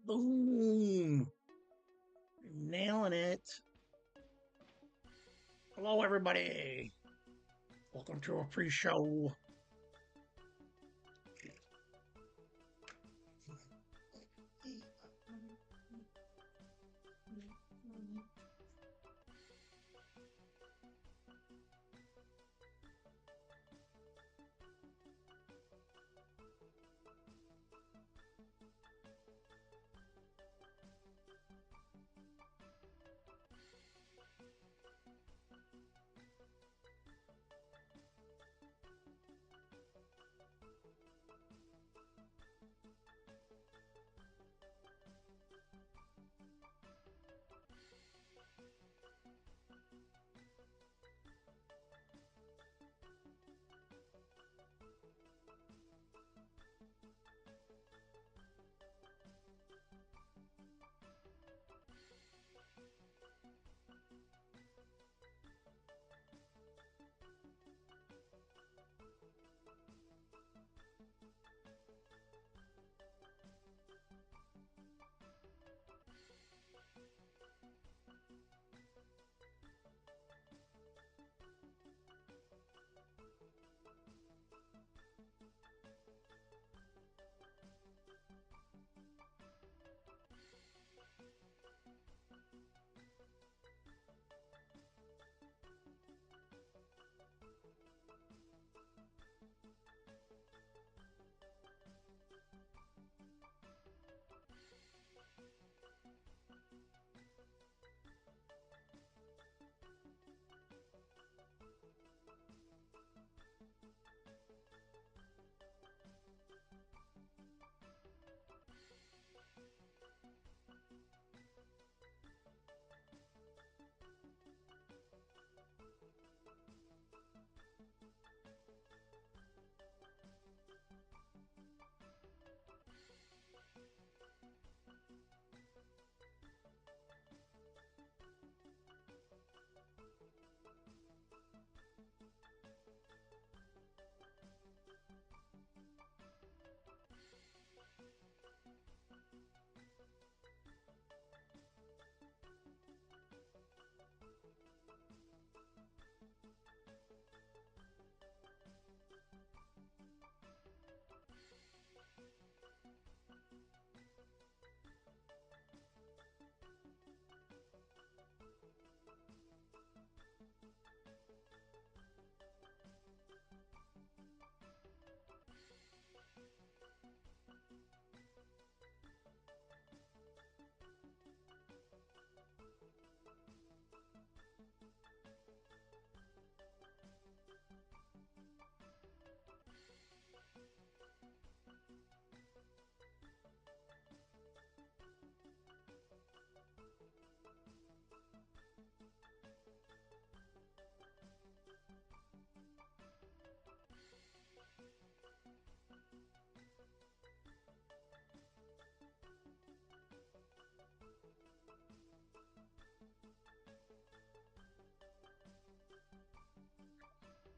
Boom. Nailing it. Hello, everybody. Welcome to a pre-show.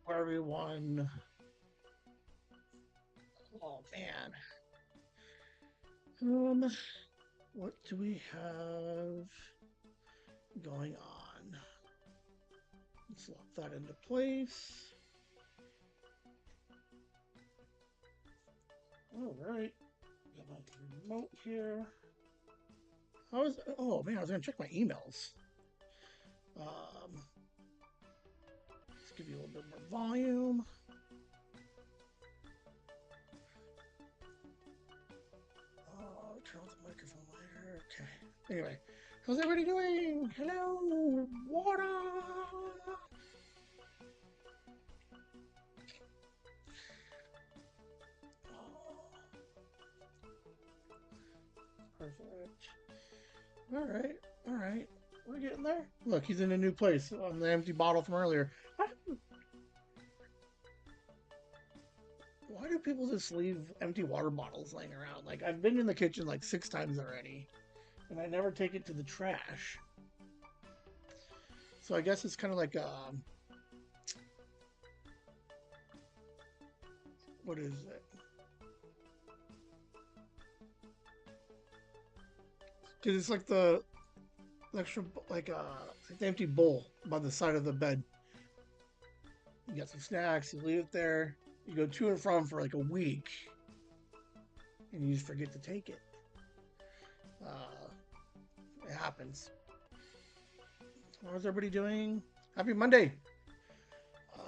Everyone. Oh, man. What do we have going on? Let's lock that into place. All right. Got my remote here. Oh man, I was gonna check my emails. Let's give you a little bit more volume. Turn on the microphone later. Okay. Anyway, how's everybody doing? Hello, water. Perfect. All right. We're getting there. Look, he's in a new place on the empty bottle from earlier. Why do people just leave empty water bottles laying around? Like, I've been in the kitchen like 6 times already, and I never take it to the trash. So I guess it's kind of like, what is it? Because it's like the extra, like the empty bowl by the side of the bed. You got some snacks, you leave it there. You go to and from for like a week, and you just forget to take it. It happens. How's everybody doing? Happy Monday. I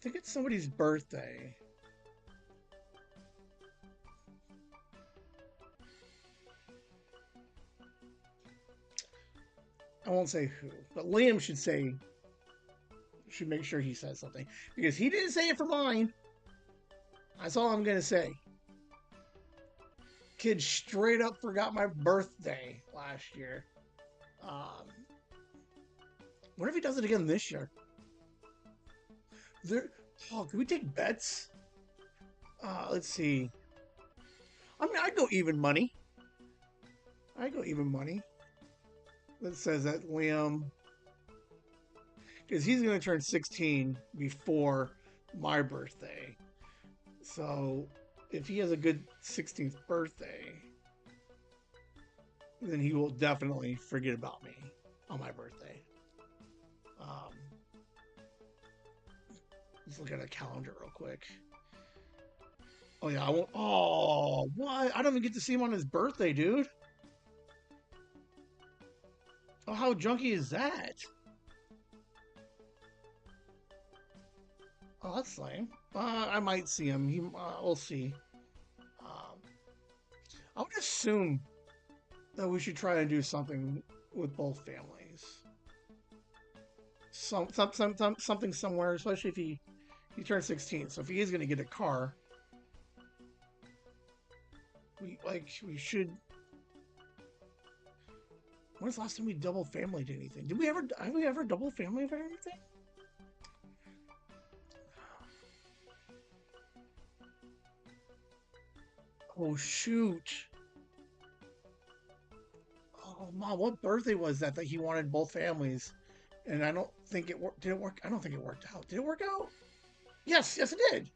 think it's somebody's birthday. I won't say who, but Liam should make sure he says something, because he didn't say it for mine. That's all I'm gonna say. Kid straight up forgot my birthday last year. What if he does it again this year? Can we take bets? Let's see. I mean, I'd go even money. That says that Liam, because he's going to turn 16 before my birthday. So if he has a good 16th birthday, then he will definitely forget about me on my birthday. Let's look at a calendar real quick. Oh yeah, I won't. Oh, what? I don't even get to see him on his birthday, dude. Oh, how junky is that? Oh, that's lame. I might see him. We'll see. I would assume that we should try and do something with both families. Something somewhere, especially if he turns 16. So if he is going to get a car, we should. When's the last time we double family anything? Have we ever double family for anything? Oh shoot. Oh Mom, what birthday was that he wanted both families? And I don't think it worked. Did it work? I don't think it worked out. Did it work out? Yes, it did.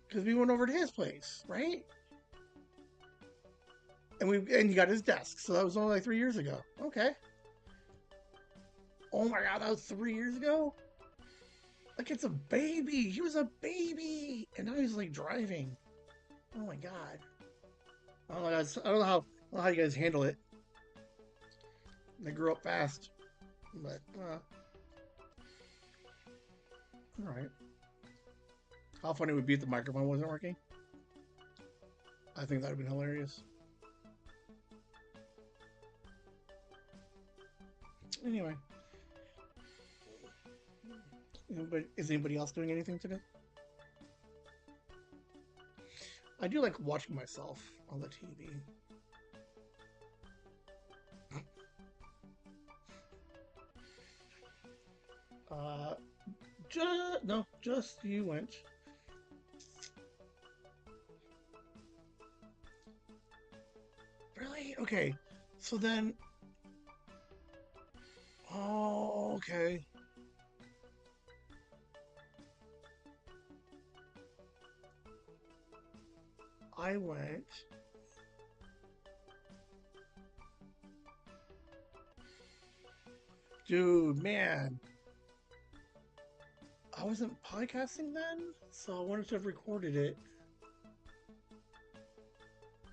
Because we went over to his place, right? And you got his desk. So that was only like 3 years ago. Okay. Oh my God, that was 3 years ago? Like, it's a baby. He was a baby. And now he's like driving. Oh my God. Oh my God. I don't know how you guys handle it. They grew up fast. But, alright. How funny would it be if the microphone wasn't working? I think that would have been hilarious. Anyway. Is anybody else doing anything today? I do like watching myself on the TV. Just you went. Really? Okay. So then. Oh, okay. I went. Dude, man. I wasn't podcasting then, so I wanted to have recorded it.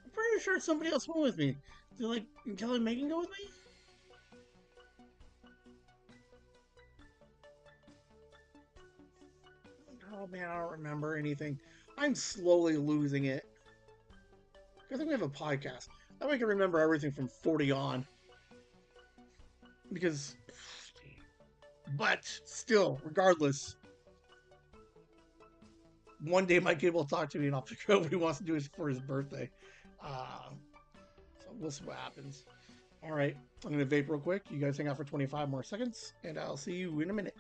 I'm pretty sure somebody else went with me. Did Kelly and Megan go with me? Oh man, I don't remember anything. I'm slowly losing it. I think we have a podcast. That way I can remember everything from 40 on. But still, regardless, one day my kid will talk to me and I'll figure out what he wants to do for his birthday. So we'll see what happens. All right, I'm going to vape real quick. You guys hang out for 25 more seconds, and I'll see you in a minute.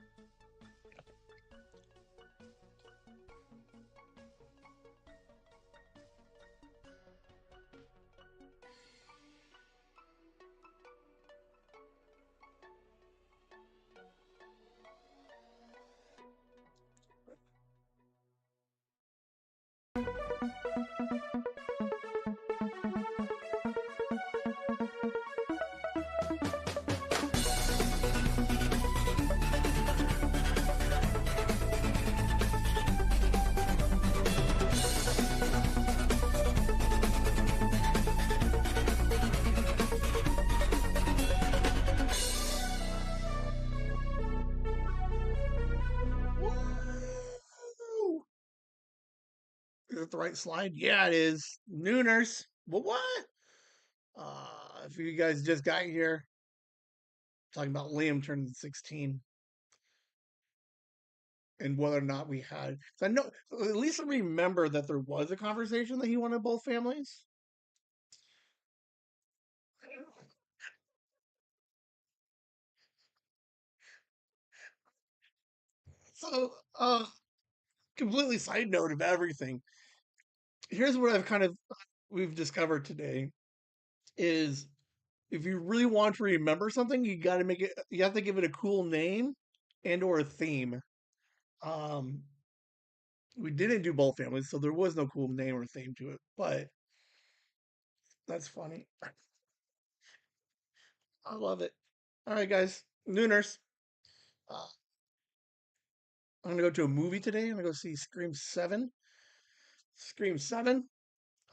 Is it the right slide? Yeah, it is. Nooners. But what? If you guys just got here, talking about Liam turning 16 and whether or not we had. So I know, at least I remember that there was a conversation that he wanted both families. So, completely side note of everything. Here's what we've discovered today is if you really want to remember something, you have to give it a cool name and or a theme. Um, we didn't do both families, so there was no cool name or theme to it, but that's funny. I love it. All right, guys, Nooners. Uh, I'm gonna go to a movie today. I'm gonna go see Scream 7. Scream 7.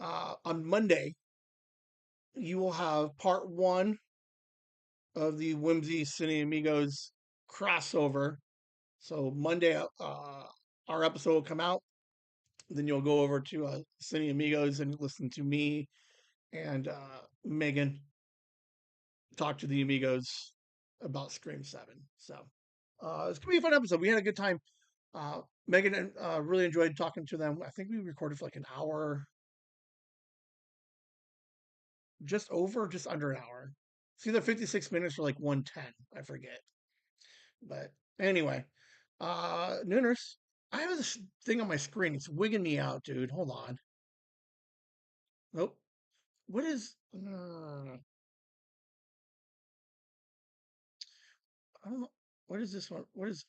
On Monday, you will have part one of the Whimsy CineAmigos crossover. So Monday, our episode will come out. Then you'll go over to CineAmigos and listen to me and Megan talk to the Amigos about Scream 7. So it's gonna be a fun episode. We had a good time. Megan really enjoyed talking to them. I think we recorded for like an hour, just under an hour. It's either 56 minutes or like 110. I forget. But anyway, Nooners, I have this thing on my screen. It's wigging me out, dude. Hold on. Nope. What is? I don't know. What is this one? What is?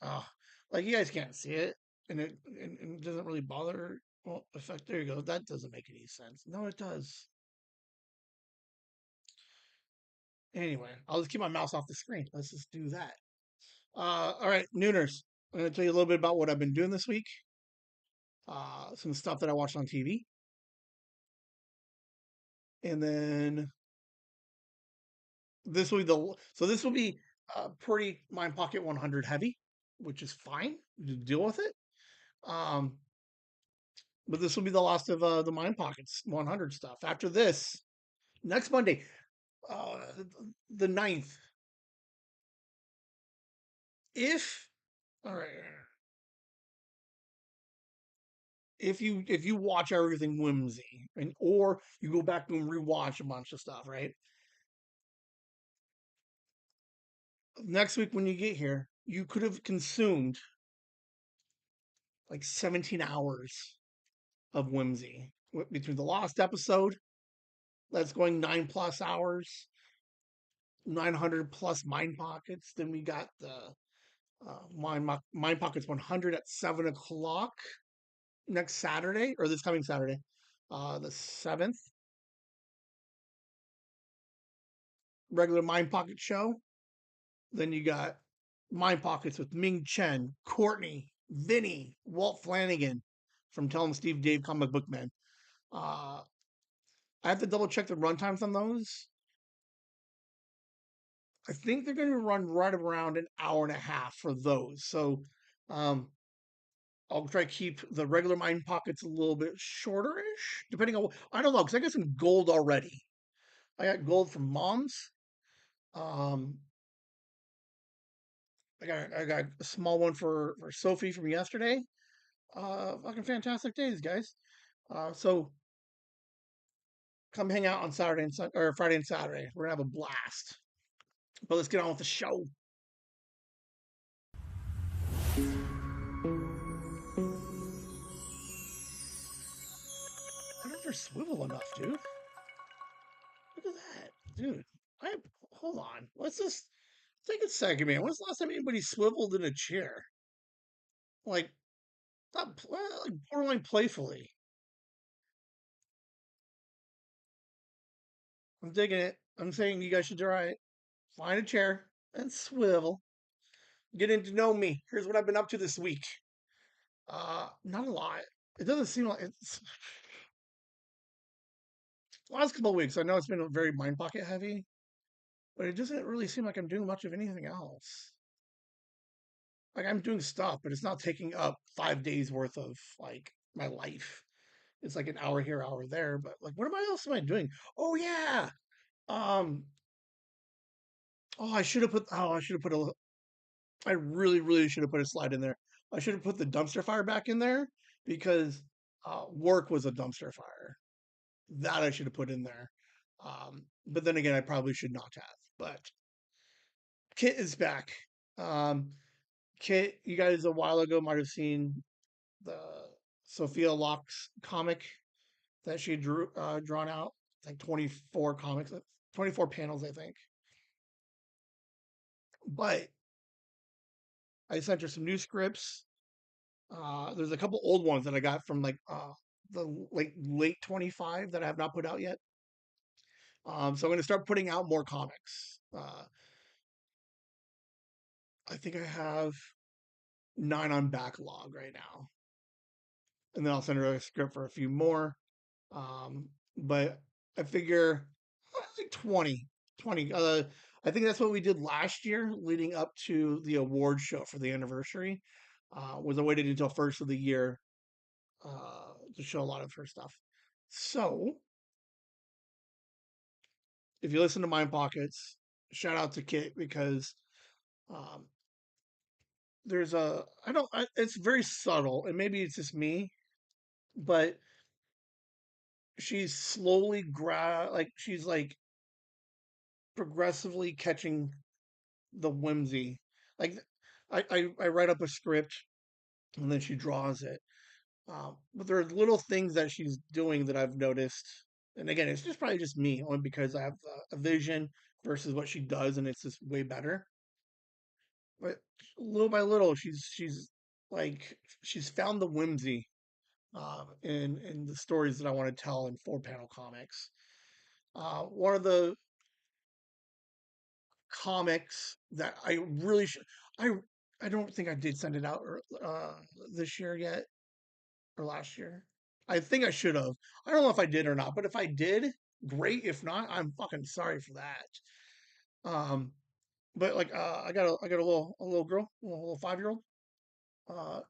Like you guys can't see it, and it doesn't really bother. Well, effect. There you go. That doesn't make any sense. No, it does. Anyway, I'll just keep my mouse off the screen. Let's just do that. All right, Nooners. I'm going to tell you a little bit about what I've been doing this week. Some stuff that I watched on TV, and then this will be pretty Mind Pocket 100 heavy, which is fine to deal with it. Um, but this will be the last of the Mind Pockets 100 stuff. After this, next Monday, uh, the 9th, if all right, if you watch everything Whimsy and or you go back and rewatch a bunch of stuff, right? Next week when you get here, you could have consumed like 17 hours of Whimsy between the lost episode that's going 9 plus hours, 900 plus Mind Pockets. Then we got the Mind Pockets 100 at 7 o'clock next Saturday or this coming Saturday, the 7th. Regular Mind Pocket show. Then you got Mind Pockets with Ming Chen, Courtney, Vinny, Walt Flanagan from Tell 'em Steve Dave Comic Book Man. Uh, I have to double check the run times on those. I think they're going to run right around an hour and a half for those. So um, I'll try to keep the regular Mind Pockets a little bit shorter-ish, depending on. I don't know, because I got some gold already. I got gold from Mom's. Um, I got a small one for Sophie from yesterday. Fucking fantastic days, guys. So come hang out on Saturday or Friday and Saturday. We're gonna have a blast. But let's get on with the show. I never swivel enough, dude. Look at that, dude. I hold on. Let's just take a second, man. When's the last time anybody swiveled in a chair? Like, not like borderline playfully. I'm digging it. I'm saying you guys should try it. Find a chair and swivel. Getting to know me. Here's what I've been up to this week. Not a lot. It doesn't seem like it's last couple of weeks. I know it's been very mind pocket heavy, but it doesn't really seem like I'm doing much of anything else. Like I'm doing stuff, but it's not taking up 5 days worth of like my life. it's like an hour here, hour there. But like, what am I else am I doing? Oh yeah. Um. Oh, I should have put. Oh, I should have put a. I really, really should have put a slide in there. I should have put the dumpster fire back in there because work was a dumpster fire. That I should have put in there. But then again, I probably should not have. But Kit is back. Um, Kit, you guys a while ago might have seen the Sophia Locke's comic that she drew drawn out. It's like 24 comics, 24 panels, I think. But I sent her some new scripts. There's a couple old ones that I got from like the late 25 that I have not put out yet. So I'm going to start putting out more comics. I think I have 9 on backlog right now, and then I'll send her a script for a few more. But I figure like 20, 20. I think that's what we did last year, leading up to the award show for the anniversary. Was I waited until first of the year to show a lot of her stuff. So if you listen to Mind Pockets, shout out to Kit because um, there's a I don't I, it's very subtle and maybe it's just me, but she's slowly she's like progressively catching the whimsy. Like I write up a script and then she draws it. But there are little things that she's doing that I've noticed. And again, it's just probably just me, only because I have a vision versus what she does, and it's just way better. But little by little, like she's found the whimsy in the stories that I want to tell in 4 panel comics. One of the comics that I really should I I don't think I did send it out this year yet or last year. I think I should have. I don't know if I did or not, but if I did, great. If not, I'm fucking sorry for that. Um, but like I got a little girl, a little 5-year old. Uh,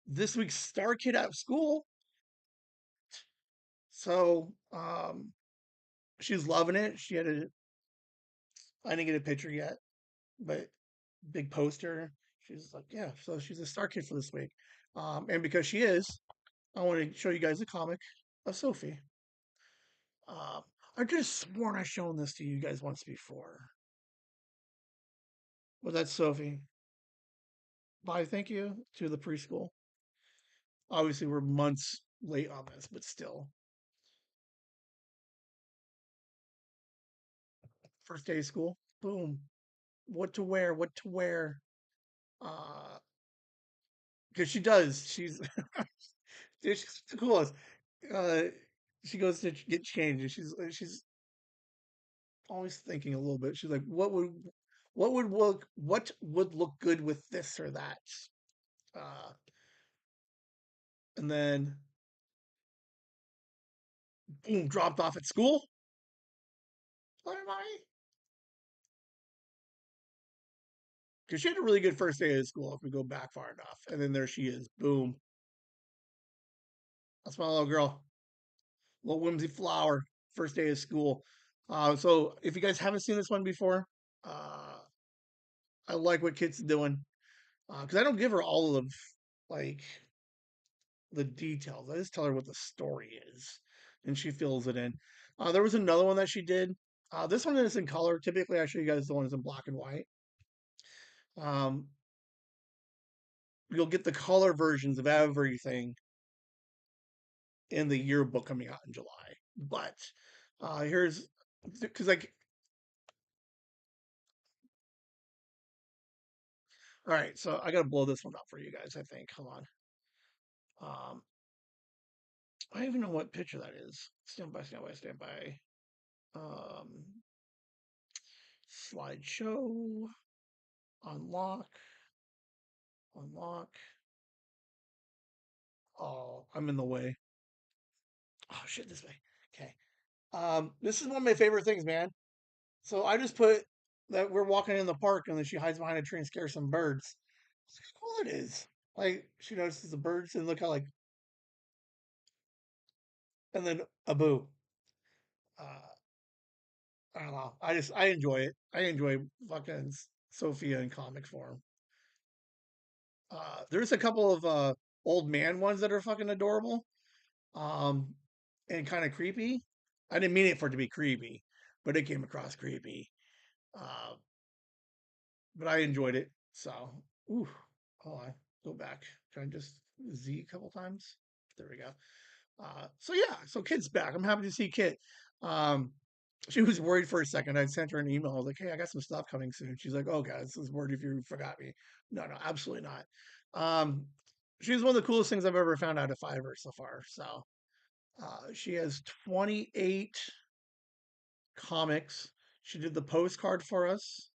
this week's star kid at school, so she's loving it. She had a I didn't get a picture yet, but big poster. She's like, yeah, so she's a star kid for this week. And because she is, I want to show you guys a comic of Sophie. Um, I could have sworn I shown this to you guys once before. Well, that's Sophie. Bye, thank you to the preschool. Obviously, we're months late on this, but still. First day of school, boom. What to wear? What to wear? Uh, because she does. She's the coolest. Uh, she goes to get changed, and she's always thinking a little bit. She's like, what would look good with this or that? Uh, and then boom, dropped off at school. Hi, mommy. Because she had a really good first day of school if we go back far enough. And then there she is. Boom. That's my little girl. Little whimsy flower. First day of school. So if you guys haven't seen this one before, uh, I like what Kit's doing. Because I don't give her all of like the details. I just tell her what the story is. And she fills it in. There was another one that she did. This one is in color. Typically I show you guys the ones in black and white. Um, you'll get the color versions of everything in the yearbook coming out in July. But here's because like all right, so I gotta blow this one up for you guys. I think. Hold on. Um, I don't even know what picture that is. Stand by, stand by, stand by. Um, slideshow. Unlock. Unlock. Oh, I'm in the way. Oh shit, this way. Okay. This is one of my favorite things, man. So I just put that we're walking in the park and then she hides behind a tree and scares some birds. Look how cool it is. Like she notices the birds and look how like and then Abu. Uh, I don't know. I enjoy it. I enjoy fucking Sophia in comic form. There's a couple of old man ones that are fucking adorable, um, and kind of creepy. I didn't mean it for it to be creepy, but it came across creepy. Uh, but I enjoyed it. So, ooh, hold on, go back. Try and just Z a couple times. There we go. So yeah, so Kit's back. I'm happy to see Kit. Um, she was worried for a second. I sent her an email. I was like, "Hey, I got some stuff coming soon." She's like, "Oh, guys, I was worried if you forgot me." No, no, absolutely not. Um, she's one of the coolest things I've ever found out of Fiverr so far. So she has 28 comics. She did the postcard for us.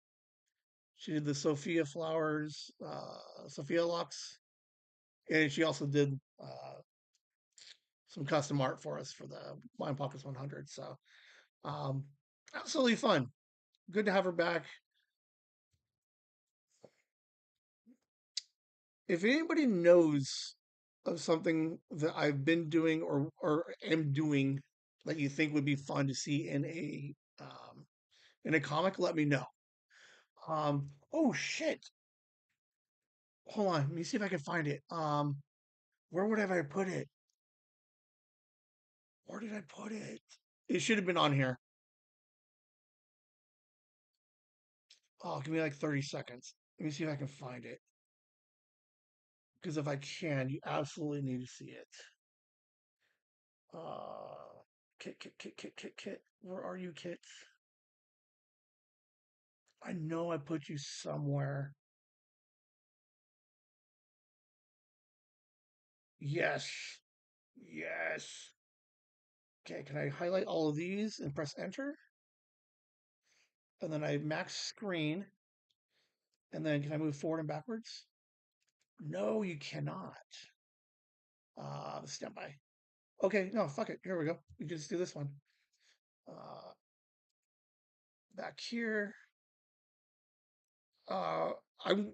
She did the Sophia Flowers, Sophia Lux, and she also did some custom art for us for the Blind Pockets 100. So um, absolutely fun. Good to have her back. If anybody knows of something that I've been doing or am doing that you think would be fun to see in a comic, let me know. Oh shit! Hold on, let me see if I can find it. Where would I put it? Where did I put it? It should have been on here. Oh, give me like 30 seconds. Let me see if I can find it. Because if I can, you absolutely need to see it. Uh, Kit. Where are you, Kit? I know I put you somewhere. Yes. Yes. Okay, can I highlight all of these and press enter? And then I max screen. And then can I move forward and backwards? No, you cannot. Standby. Okay, no, fuck it. Here we go. We can just do this one. Uh, back here. Uh, I'm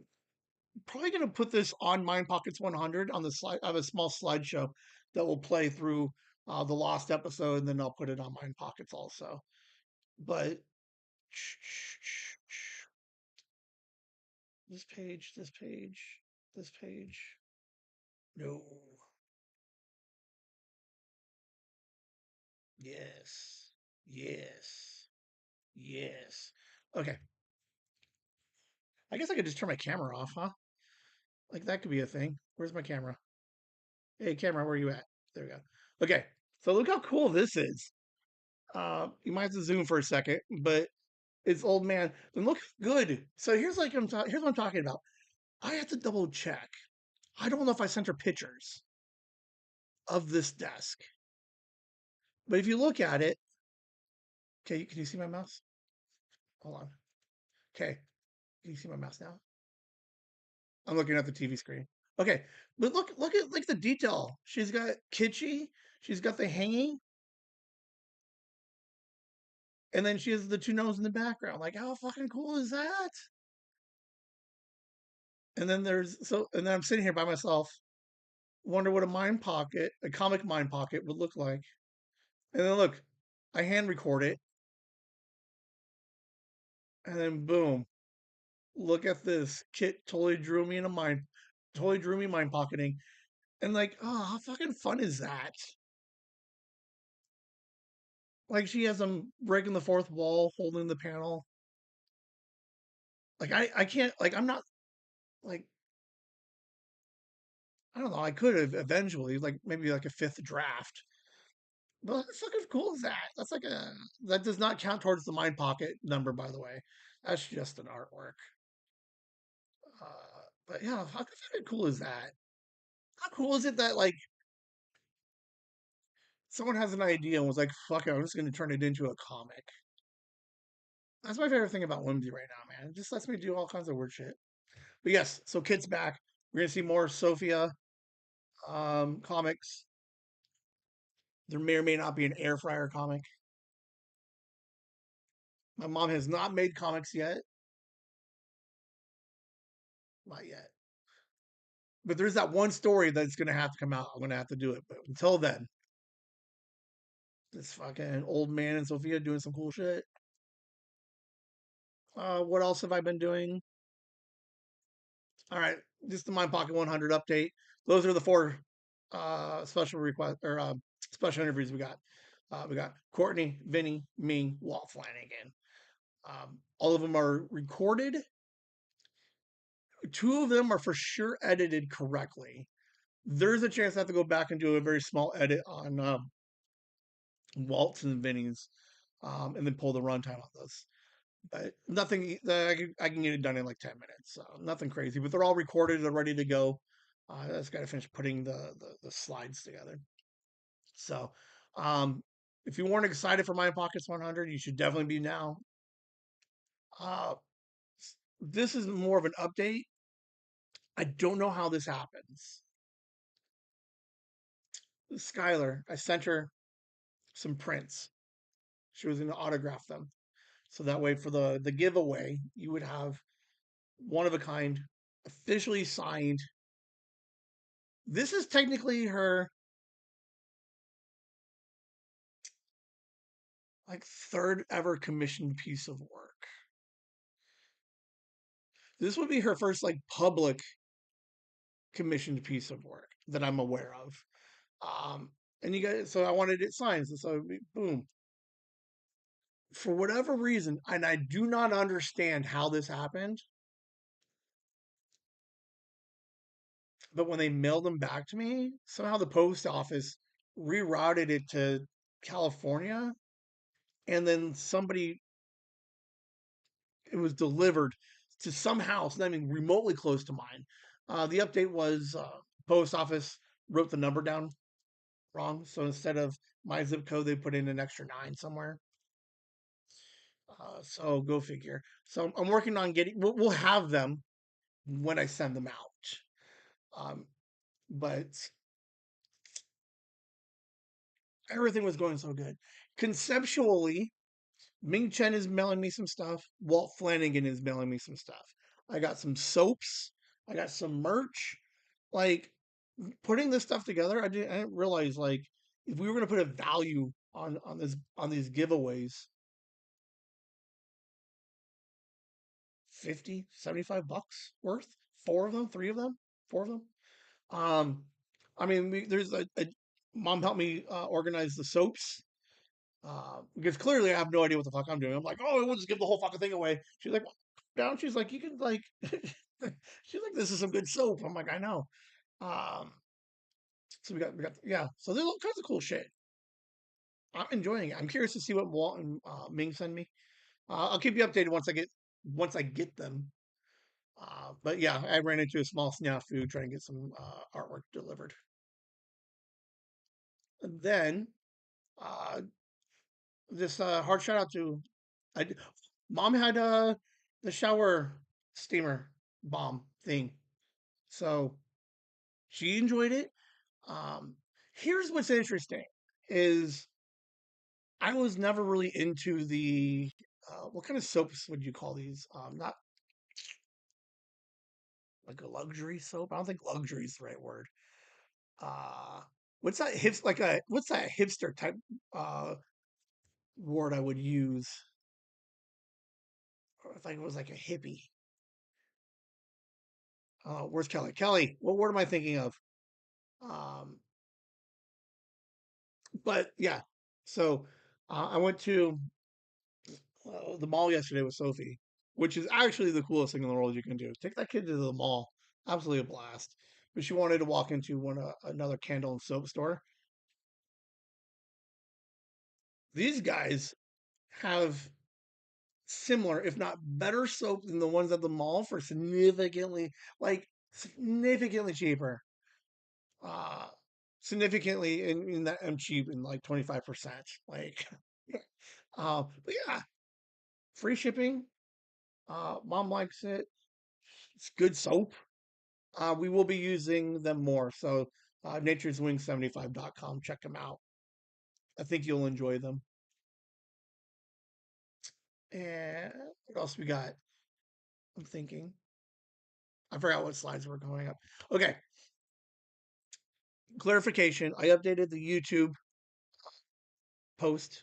probably going to put this on Mind Pockets 100 on the slide. I have a small slideshow that will play through the lost episode, and then I'll put it on Mind Pockets also. But this page, this page, this page. No. Yes. Yes. Yes. Okay. I guess I could just turn my camera off, huh? Like that could be a thing. Where's my camera? Hey, camera, where are you at? There we go. Okay. So look how cool this is. You might have to zoom for a second, but it's old man. And look good. So here's what I'm talking about. I have to double check. I don't know if I sent her pictures of this desk, but if you look at it, okay, can you see my mouse? Hold on. Okay, can you see my mouse now? I'm looking at the TV screen. Okay, but look at like the detail. She's got kitschy. She's got the hanging, and then she has the two gnomes in the background. Like, how fucking cool is that? And then I'm sitting here by myself, wonder what a comic mind pocket would look like. And then look, I hand record it, and then boom, look at this. Kit totally drew me mind pocketing. And like, oh, how fucking fun is that? Like she has them breaking the fourth wall, holding the panel. Like I can't like I'm not like I don't know, I could have eventually, like maybe like a fifth draft. But how fucking cool is that? That does not count towards the mind pocket number, by the way. That's just an artwork. But yeah, how fucking cool is that? How cool is it that like someone has an idea and was like, "Fuck it, I'm just going to turn it into a comic." That's my favorite thing about Whimsy right now, man. It just lets me do all kinds of weird shit. But yes, so Kit's back. We're gonna see more Sophia comics. There may or may not be an air fryer comic. My mom has not made comics yet, not yet. But there's that one story that's gonna have to come out. I'm gonna have to do it. But until then, This fucking old man and Sophia doing some cool shit. What else have I been doing? All right, just the Mind Pocket 100 update. Those are the four special request or special interviews we got. We got Courtney, Vinny, me, Walt Flanagan. All of them are recorded. Two of them are for sure edited correctly. There's a chance I have to go back and do a very small edit on Walt's and Vinny's, and then pull the runtime on those. But nothing that I can get it done in like 10 minutes. So nothing crazy, but they're all recorded. They're ready to go. I just got to finish putting the slides together. So, um, if you weren't excited for My Pockets 100, you should definitely be now. Uh, this is more of an update. I don't know how this happens. Skylar, I sent her some prints. She was going to autograph them. So that way, for the giveaway, you would have one of a kind, officially signed. This is technically her like third ever commissioned piece of work. This would be her first like public commissioned piece of work that I'm aware of. And you guys, so I wanted it signed. So boom. For whatever reason, and I do not understand how this happened, but when they mailed them back to me, somehow the post office rerouted it to California, and then somebody it was delivered to some house, not even remotely close to mine. The update was post office wrote the number down wrong, so instead of my zip code, they put in an extra nine somewhere. So go figure. So I'm working on getting. We'll have them when I send them out. Um, but everything was going so good. Conceptually, Ming Chen is mailing me some stuff. Walt Flanagan is mailing me some stuff. I got some soaps. I got some merch. Like putting this stuff together, I didn't realize like if we were going to put a value on these giveaways, 50, 75 bucks worth, four of them, three of them, four of them. Um, I mean, there's a mom helped me organize the soaps. Because clearly I have no idea what the fuck I'm doing. I'm like, oh, we'll just give the whole fucking thing away. She's like, down. She's like, you can like, she's like, this is some good soap. I'm like, I know. Um, so we got, yeah. So there's all kinds of cool shit. I'm enjoying it. I'm curious to see what Walt and Ming send me. I'll keep you updated once I get them. But yeah, I ran into a small snafu trying to get some artwork delivered. And then uh, this hard shout out to I, mom had the shower steamer bomb thing, so she enjoyed it. Um, Here's what's interesting is I was never really into the what kind of soaps would you call these? Not like a luxury soap. I don't think luxury is the right word. Uh, what's that what's that hipster type uh word I would use? If I was like a hippie. Where's Kelly? Kelly, what word am I thinking of? Um, but yeah, so I went to the mall yesterday with Sophie, which is actually the coolest thing in the world you can do. Take that kid to the mall, absolutely a blast. But she wanted to walk into another candle and soap store. These guys have similar, if not better, soap than the ones at the mall for significantly cheaper. Uh, Significantly in that I'm cheap in like 25%. Like, but yeah, free shipping. Mom likes it. It's good soap. We will be using them more. So, natureswing75.com. Check them out. I think you'll enjoy them. And what else we got? I'm thinking. I forgot what slides were going up. Okay. Clarification. I updated the YouTube post.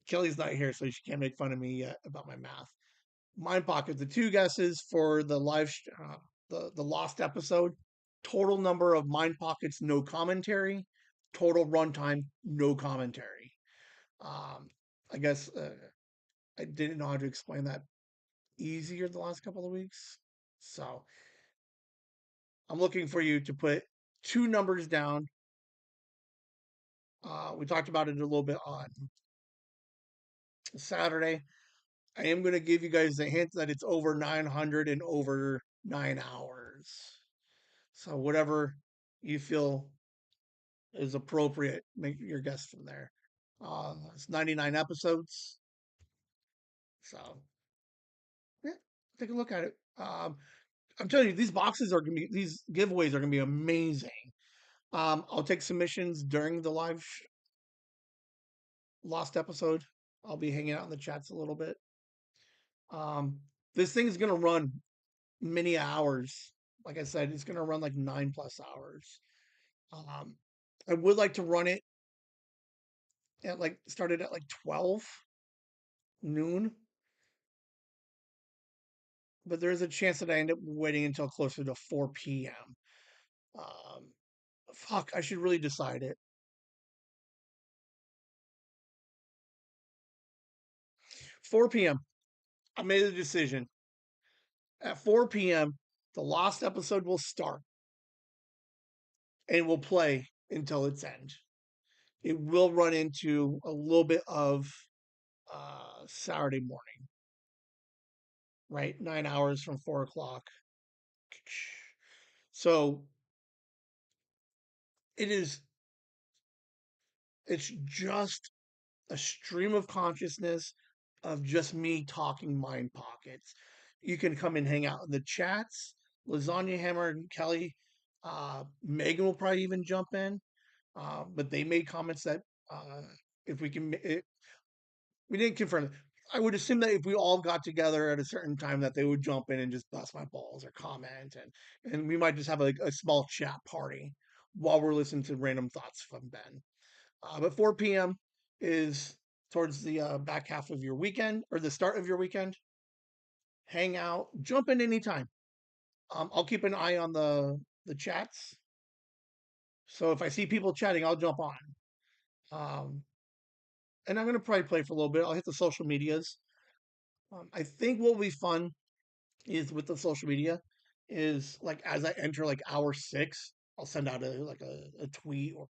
Kelly's not here, so she can't make fun of me yet about my math. Mind Pocket, the two guesses for the the lost episode. Total number of Mind Pockets, no commentary. Total runtime, no commentary. Um, I guess I didn't know how to explain that easier the last couple of weeks. So I'm looking for you to put two numbers down. We talked about it a little bit on Saturday. I am going to give you guys a hint that it's over 900 and over 9 hours. So whatever you feel is appropriate, make your guess from there. It's 99 episodes. So yeah, take a look at it. I'm telling you, these giveaways are gonna be amazing. I'll take submissions during the lost episode. I'll be hanging out in the chats a little bit. Um, this thing is gonna run many hours. Like I said, it's gonna run like 9+ hours. Um, I would like to run it at like started at like 12 noon, but there is a chance that I end up waiting until closer to 4 p.m. Um, fuck, I should really decide it. 4 p.m. I made a decision. At 4 p.m., the lost episode will start and will play until its end. It will run into a little bit of Saturday morning, right? 9 hours from 4 o'clock. So it is, it's just a stream of consciousness of just me talking mind pockets. You can come and hang out in the chats. Lasagna Hammer and Kelly, Megan will probably even jump in, but they made comments that uh, if we can, we didn't confirm it. I would assume that if we all got together at a certain time, that they would jump in and just bust my balls or comment, and we might just have a small chat party while we're listening to random thoughts from Ben. But 4 p.m. is towards the back half of your weekend or the start of your weekend. Hang out, jump in anytime. I'll keep an eye on the chats. So if I see people chatting, I'll jump on. Um, and I'm gonna probably play for a little bit. I'll hit the social medias. I think what will be fun is with the social media is like as I enter like hour 6, I'll send out a tweet or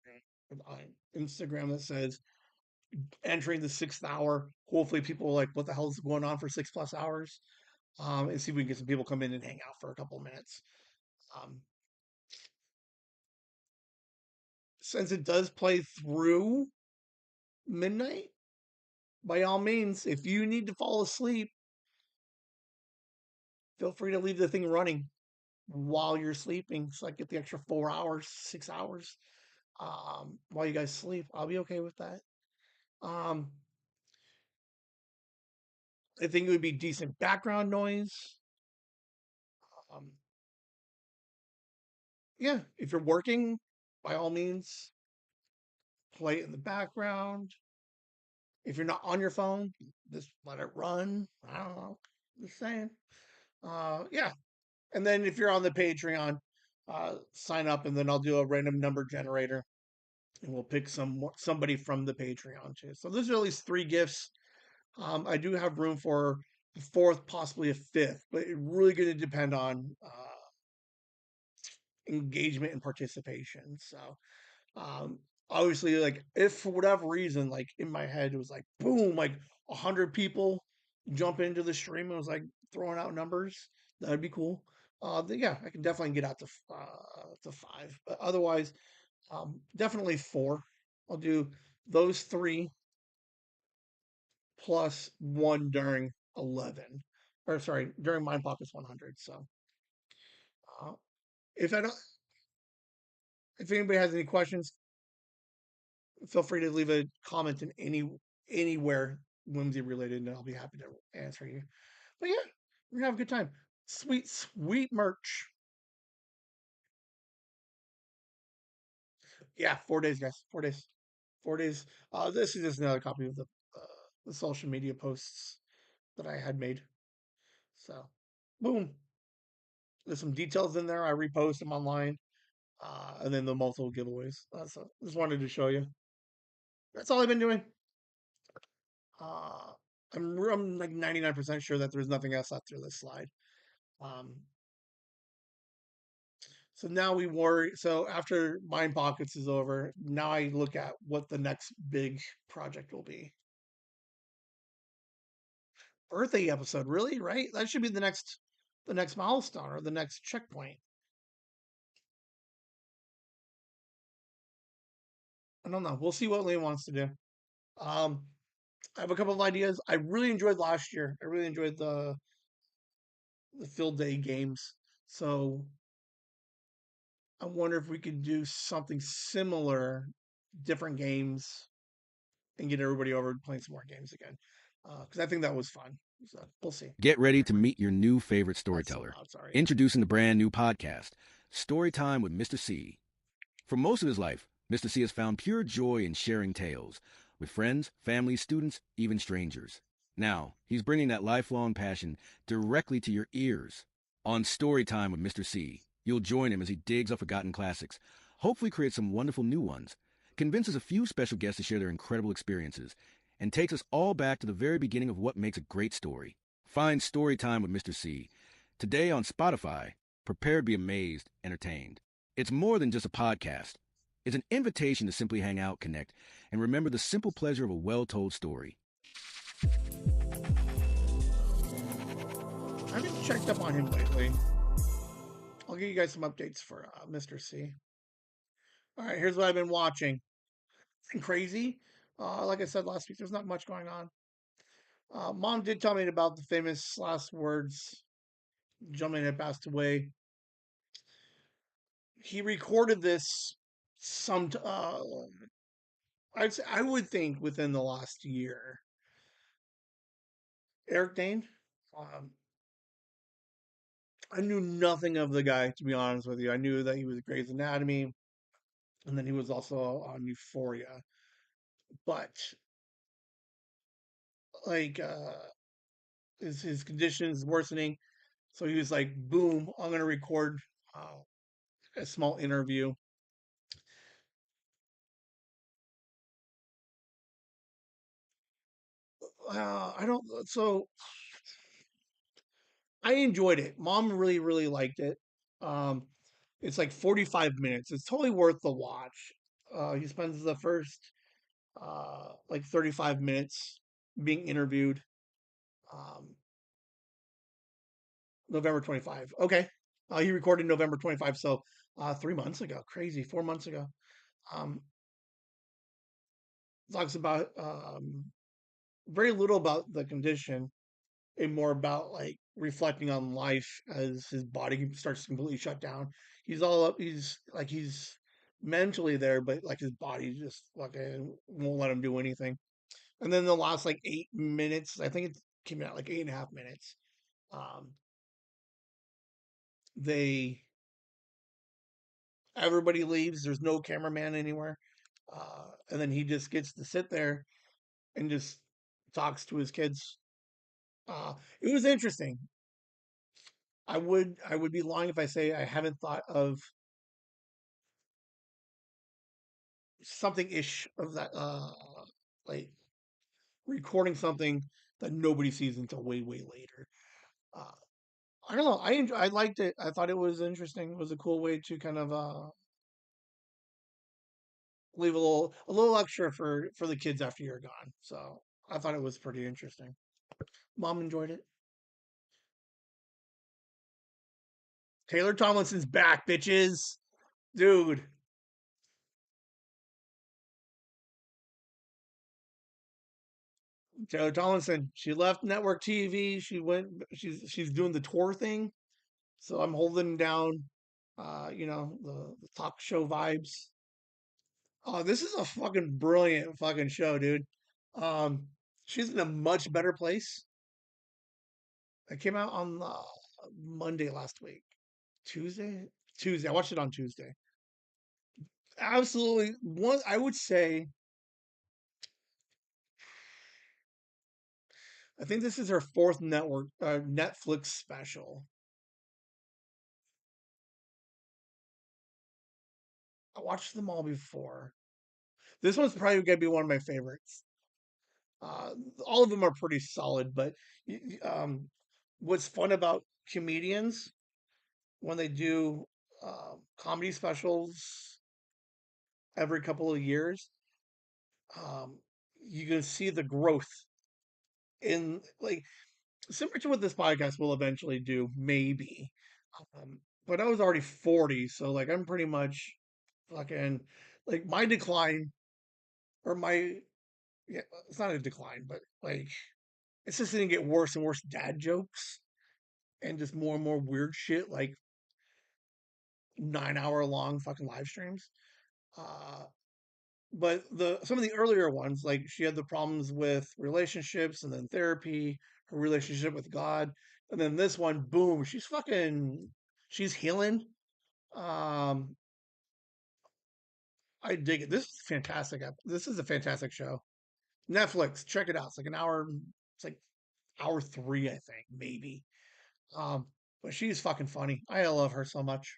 on Instagram that says entering the 6th hour. Hopefully, people are like, "What the hell is going on for 6+ hours?" And see if we can get some people come in and hang out for a couple of minutes. Um, since it does play through midnight, by all means, if you need to fall asleep, feel free to leave the thing running while you're sleeping, so I get the extra 4 hours, 6 hours while you guys sleep. I'll be okay with that. Um, I think it would be decent background noise. Um, yeah, if you're working, by all means, play it in the background. If you're not on your phone, just let it run. I don't know. Just saying. Yeah. And then if you're on the Patreon, sign up, and then I'll do a random number generator, and we'll pick somebody from the Patreon too. So there's at least 3 gifts. I do have room for a fourth, possibly a fifth, but it's really going to depend on engagement and participation. So um, obviously, like if for whatever reason, like in my head, it was like boom, like 100 people jump into the stream and was like throwing out numbers, that'd be cool. Yeah, I can definitely get out to 5, but otherwise, definitely 4. I'll do those 3 plus 1 during 11, or sorry, during Mind Pockets 100. So uh, if I don't, if anybody has any questions, feel free to leave a comment in anywhere whimsy related, and I'll be happy to answer you. But yeah, we're gonna have a good time. Sweet, sweet merch. Yeah, 4 days, guys. 4 days. 4 days. This is just another copy of the social media posts that I had made. So, boom. There's some details in there. I repost them online, and then the multiple giveaways. Just wanted to show you. That's all I've been doing. Uh, I'm like 99% sure that there's nothing else after this slide. Um, so now we worry. So after Mind Pockets is over, now I look at what the next big project will be. Birthday episode, really? Right? That should be the next milestone or the next checkpoint. I don't know. We'll see what Liam wants to do. Um, I have a couple of ideas. I really enjoyed last year. I really enjoyed the field day games. So I wonder if we could do something similar, different games, and get everybody over playing some more games again. Because I think that was fun. So we'll see. Get ready to meet your new favorite That's so storyteller. loud. Sorry. Introducing the brand new podcast, Storytime with Mr. C. For most of his life, Mr. C has found pure joy in sharing tales with friends, family, students, even strangers. Now, he's bringing that lifelong passion directly to your ears. On Storytime with Mr. C, you'll join him as he digs up forgotten classics, hopefully creates some wonderful new ones, convinces a few special guests to share their incredible experiences, and takes us all back to the very beginning of what makes a great story. Find Storytime with Mr. C today on Spotify. Prepare to be amazed, entertained. It's more than just a podcast. It's an invitation to simply hang out, connect, and remember the simple pleasure of a well-told story. I haven't checked up on him lately. I'll give you guys some updates for Mr. C. All right, here's what I've been watching. Nothing crazy. Like I said last week, there's not much going on. Mom did tell me about the famous last words. Gentleman had passed away. He recorded this some. I would think within the last year. Eric Dane. Um, I knew nothing of the guy, to be honest with you. I knew that he was Grey's Anatomy, and then he was also on Euphoria. But like his conditions worsening, so he was like, "Boom! I'm gonna record a small interview." I don't. So I enjoyed it. Mom really, really liked it. Um, it's like 45 minutes. It's totally worth the watch. He spends the first like 35 minutes being interviewed. Um, November 25. Okay. He recorded November 25. So 3 months ago. Crazy. 4 months ago. Um, talks about very little about the condition and more about like reflecting on life as his body starts to completely shut down. He's all up. He's mentally there, but like his body just fucking won't let him do anything. And then the last like 8 minutes, I think it came out like 8.5 minutes. Um, they Everybody leaves. There's no cameraman anywhere, and then he just gets to sit there and just talks to his kids. It was interesting. I would be lying if I say I haven't thought of something ish of that, like recording something that nobody sees until way later. Uh, I don't know. I liked it. I thought it was interesting. It was a cool way to kind of leave a little extra for the kids after you're gone. So I thought it was pretty interesting. Mom enjoyed it. Taylor Tomlinson's back, bitches. Dude, Taylor Tomlinson, she left network TV. She's doing the tour thing. So I'm holding down the talk show vibes. Oh, this is a fucking brilliant fucking show, dude. Um she's in a much better place. It came out on Monday last week. Tuesday? Tuesday. I watched it on Tuesday. Absolutely. One, I would say, I think this is her fourth Netflix special. I watched them all before. This one's probably gonna be one of my favorites. Uh, all of them are pretty solid, but what's fun about comedians when they do comedy specials every couple of years, um, you can see the growth in like similar to what this podcast will eventually do, maybe. Um, but I was already 40, so like I'm pretty much fucking like my decline or my yeah, it's not a decline, but like it's just gonna get worse and worse dad jokes and just more and more weird shit like 9 hour long fucking live streams. Uh, but the some of the earlier ones, like she had the problems with relationships and then therapy, her relationship with God, and then this one, boom, she's healing. Um, I dig it. This is fantastic. This is a fantastic show. Netflix, check it out. It's like an hour. It's like hour three, I think, maybe. Um, but she's fucking funny. I love her so much.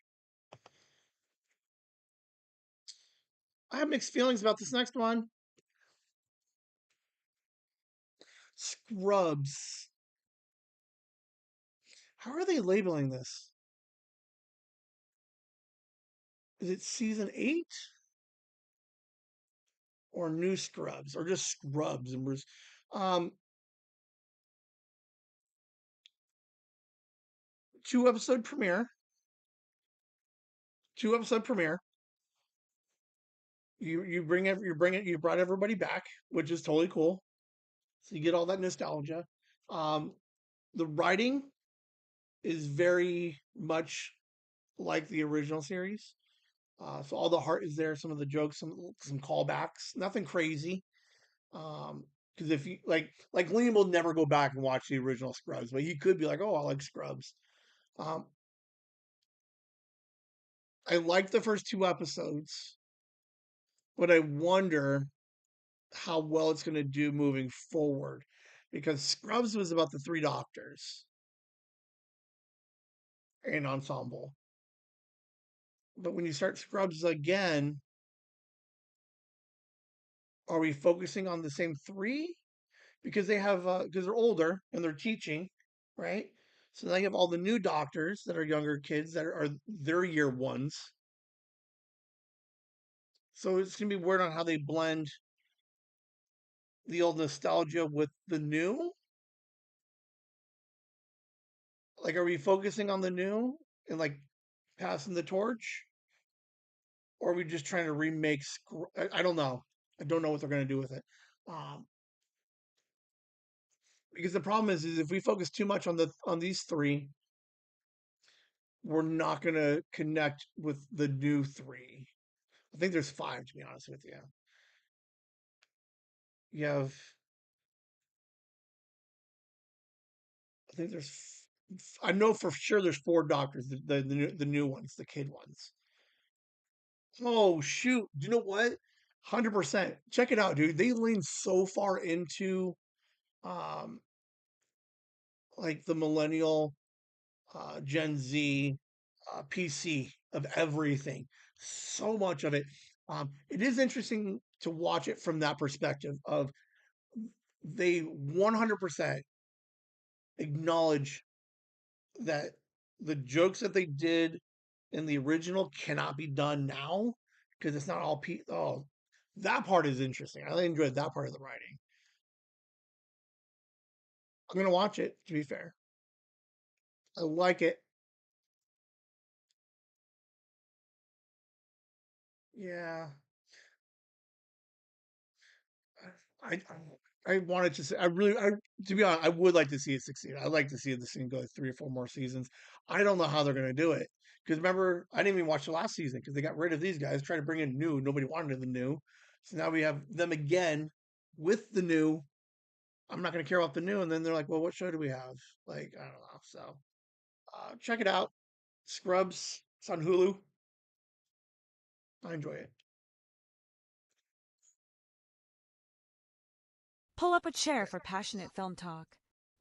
I have mixed feelings about this next one. Scrubs. How are they labeling this? Is it season 8 or new Scrubs or just Scrubs? And um, 2 episode premiere. 2 episode premiere. You brought everybody back, which is totally cool. So you get all that nostalgia. Um, the writing is very much like the original series. So all the heart is there. Some of the jokes, some callbacks. Nothing crazy. Because if you like Liam will never go back and watch the original Scrubs, but he could be like, oh, I like Scrubs. Um, I like the first 2 episodes, but I wonder how well it's going to do moving forward because Scrubs was about the three doctors and ensemble. But when you start Scrubs again, are we focusing on the same three? Because because they're older and they're teaching, right? So now you have all the new doctors that are younger kids that are their year ones. So it's gonna be weird on how they blend the old nostalgia with the new. Like, are we focusing on the new and like passing the torch, or are we just trying to remake? I don't know. I don't know what they're gonna do with it. Um, because the problem is if we focus too much on these three, we're not gonna connect with the new three. I think there's five to be honest with you. You have, I think I know for sure there's four doctors, the new ones, the kid ones. Oh shoot! Do you know what? 100%. Check it out, dude. They lean so far into um like the millennial, Gen Z, PC of everything. So much of it. It is interesting to watch it from that perspective of they 100% acknowledge that the jokes that they did in the original cannot be done now because it's not all oh, that part is interesting. I enjoyed that part of the writing. I'm gonna watch it to be fair. I like it. Yeah. I I wanted to say I really I to be honest, I would like to see it succeed. I'd like to see this thing go 3 or 4 more seasons. I don't know how they're gonna do it. Because remember, I didn't even watch the last season because they got rid of these guys, trying to bring in new. Nobody wanted the new. So now we have them again with the new. I'm not gonna care about the new. And then they're like, well, what show do we have? Like, I don't know. So check it out. Scrubs. It's on Hulu. I enjoy it. pull up a chair for passionate film talk.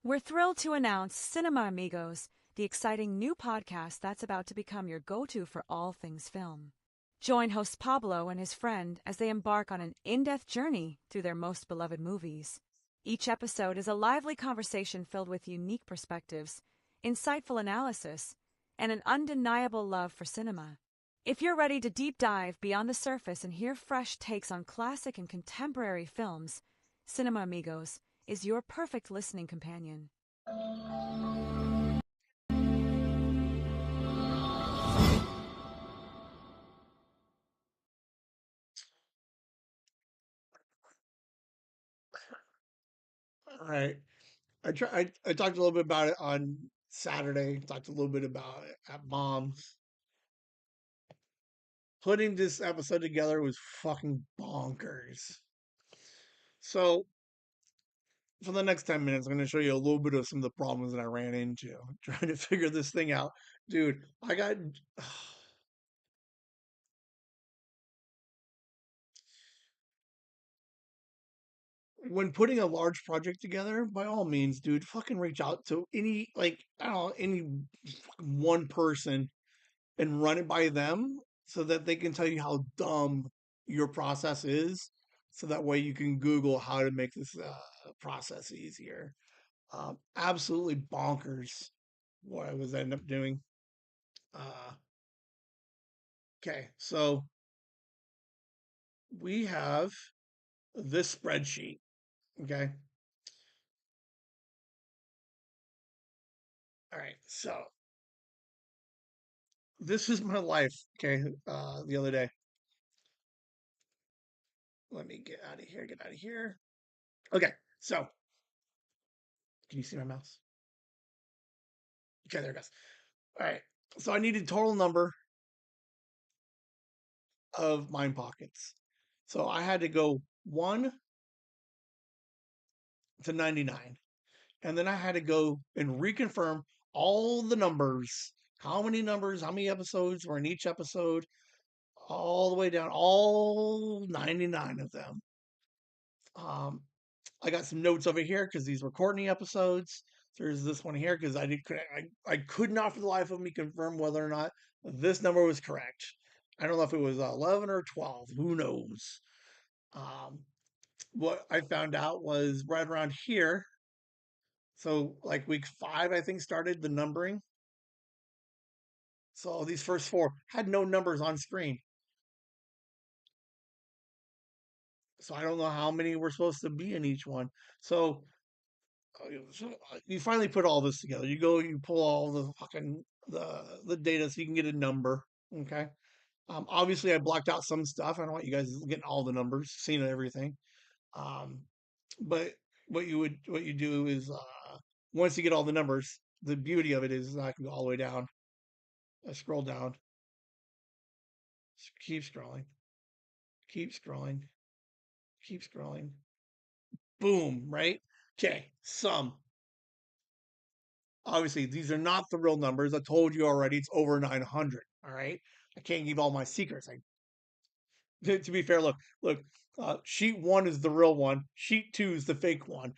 We're thrilled to announce Cinema Amigos, the exciting new podcast that's about to become your go-to for all things film. Join host Pablo and his friend as they embark on an in-depth journey through their most beloved movies. Each episode is a lively conversation filled with unique perspectives, insightful analysis, and an undeniable love for cinema. If you're ready to deep dive beyond the surface and hear fresh takes on classic and contemporary films, Cinema Amigos is your perfect listening companion. All right. I talked a little bit about it on Saturday. Talked a little bit about it at Mom's. Putting this episode together was fucking bonkers. So for the next 10 minutes, I'm going to show you a little bit of some of the problems that I ran into trying to figure this thing out. Dude, I got. When putting a large project together, by all means, dude, fucking reach out to any, like, I don't know, any one person and run it by them so that they can tell you how dumb your process is. So that way you can Google how to make this process easier. Absolutely bonkers what I was end up doing. Okay, so we have this spreadsheet. Okay. All right. So this is my life. Okay. The other day. Let me get out of here. Get out of here. Okay. So can you see my mouse? Okay, there it goes. All right. So I needed total number of mine pockets. So I had to go 1 to 99. And then I had to go and reconfirm all the numbers. How many numbers, how many episodes were in each episode, all the way down, all 99 of them. Um, I got some notes over here because these were Courtney episodes. There's this one here because I could not for the life of me confirm whether or not this number was correct. I don't know if it was 11 or 12. Who knows? Um, what I found out was right around here. So like week 5, I think started the numbering. So these first 4 had no numbers on screen. So I don't know how many were supposed to be in each one. So you finally put all this together. You go, you pull all the fucking the data so you can get a number. Okay. Obviously, I blocked out some stuff. I don't want you guys getting all the numbers, seeing everything. Um, but what you do is once you get all the numbers, the beauty of it is I can go all the way down. I scroll down, keep scrolling, keep scrolling, keep scrolling. Boom! Right? Okay. Some obviously these are not the real numbers. I told you already it's over 900. All right. I can't give all my secrets. To be fair, look, sheet 1 is the real one. Sheet 2 is the fake one.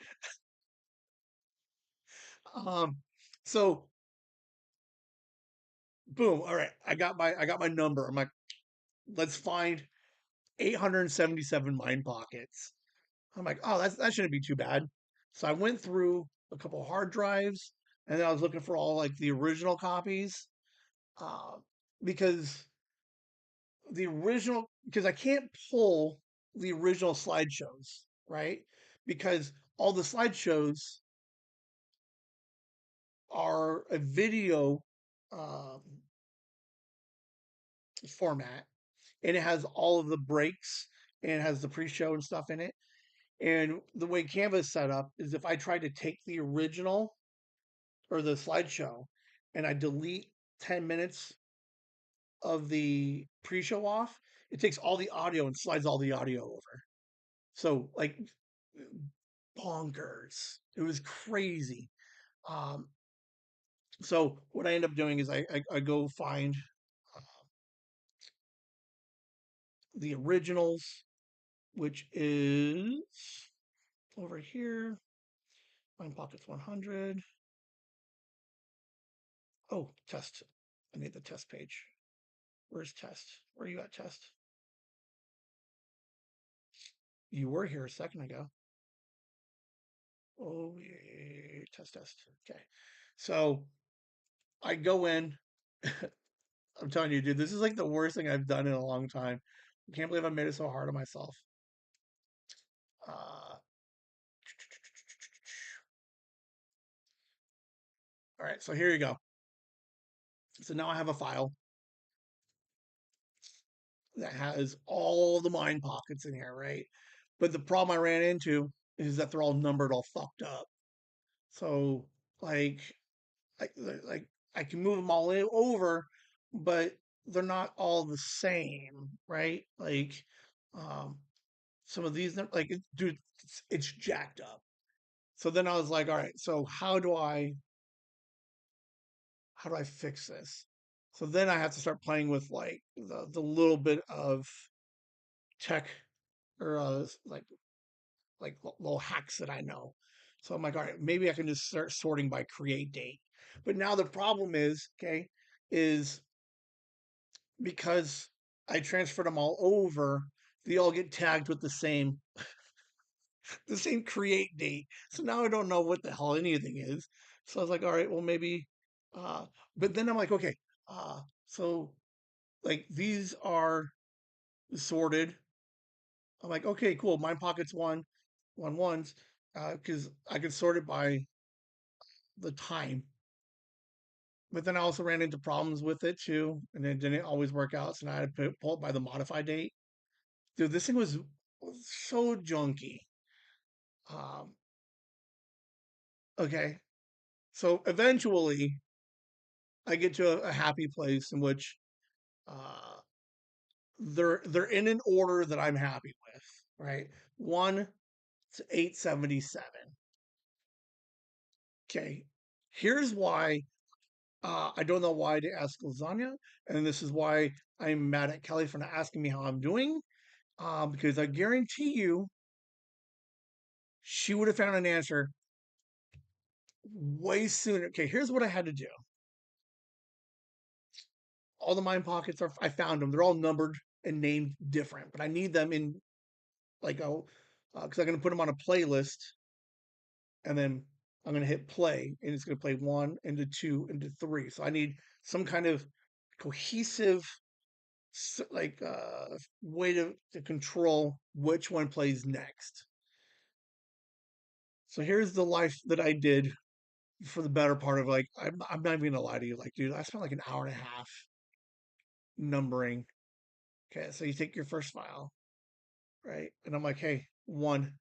Um, so boom. All right. I got my number. I'm like, let's find 877 mine pockets. I'm like, oh, that shouldn't be too bad. So I went through a couple of hard drives and then I was looking for all like the original copies. Uh, because because I can't pull the original slideshows, right? Because all the slideshows are a video um, format, and it has all of the breaks and it has the pre-show and stuff in it. And the way Canva is set up is if I try to take the original or the slideshow and I delete 10 minutes of the pre-show off, it takes all the audio and slides all the audio over. So like bonkers. It was crazy. Um, so what I end up doing is I go find the originals, which is over here. Mine Pockets 100. Oh, test. I need the test page. Where's test? Where are you at, test? You were here a second ago. Oh, yeah, test. Okay. So I go in. I'm telling you, dude, this is like the worst thing I've done in a long time. I can't believe I made it so hard on myself. Uh, all right, so here you go. So now I have a file that has all the mine pockets in here, right? But the problem I ran into is that they're all numbered all fucked up. So like like like I can move them all over, but they're not all the same, right? Like um some of these like dude, it's jacked up. So then I was like, all right, so how do I fix this? So then I have to start playing with like the little bit of tech or little hacks that I know. So I'm like, all right, maybe I can just start sorting by create date. But now the problem is, okay, is because I transferred them all over, they all get tagged with the same create date. So now I don't know what the hell anything is. So I was like, all right, well maybe uh but then I'm like, okay, so like these are sorted. I'm like, okay, cool. Mine pockets one ones, because I can sort it by the time. But then I also ran into problems with it too, and it didn't always work out. So now I had to pull it by the modified date. Dude, this thing was so junky. Um, okay, so eventually I get to a happy place in which uh, they're in an order that I'm happy with. Right, 1 to 877. Okay, here's why I don't know why to ask lasagna, and this is why I'm mad at Kelly for not asking me how I'm doing. Because I guarantee you, she would have found an answer way sooner. Okay, here's what I had to do. All the mine pockets are I found them. They're all numbered and named different, but I need them in like because I'm gonna put them on a playlist, and then I'm gonna hit play, and it's gonna play one into two into three. So I need some kind of cohesive like way to control which one plays next. So here's the life that I did for the better part of like I'm not even gonna lie to you, like dude, I spent like an hour and a half numbering. Okay, so you take your first file, right? And I'm like, hey, one,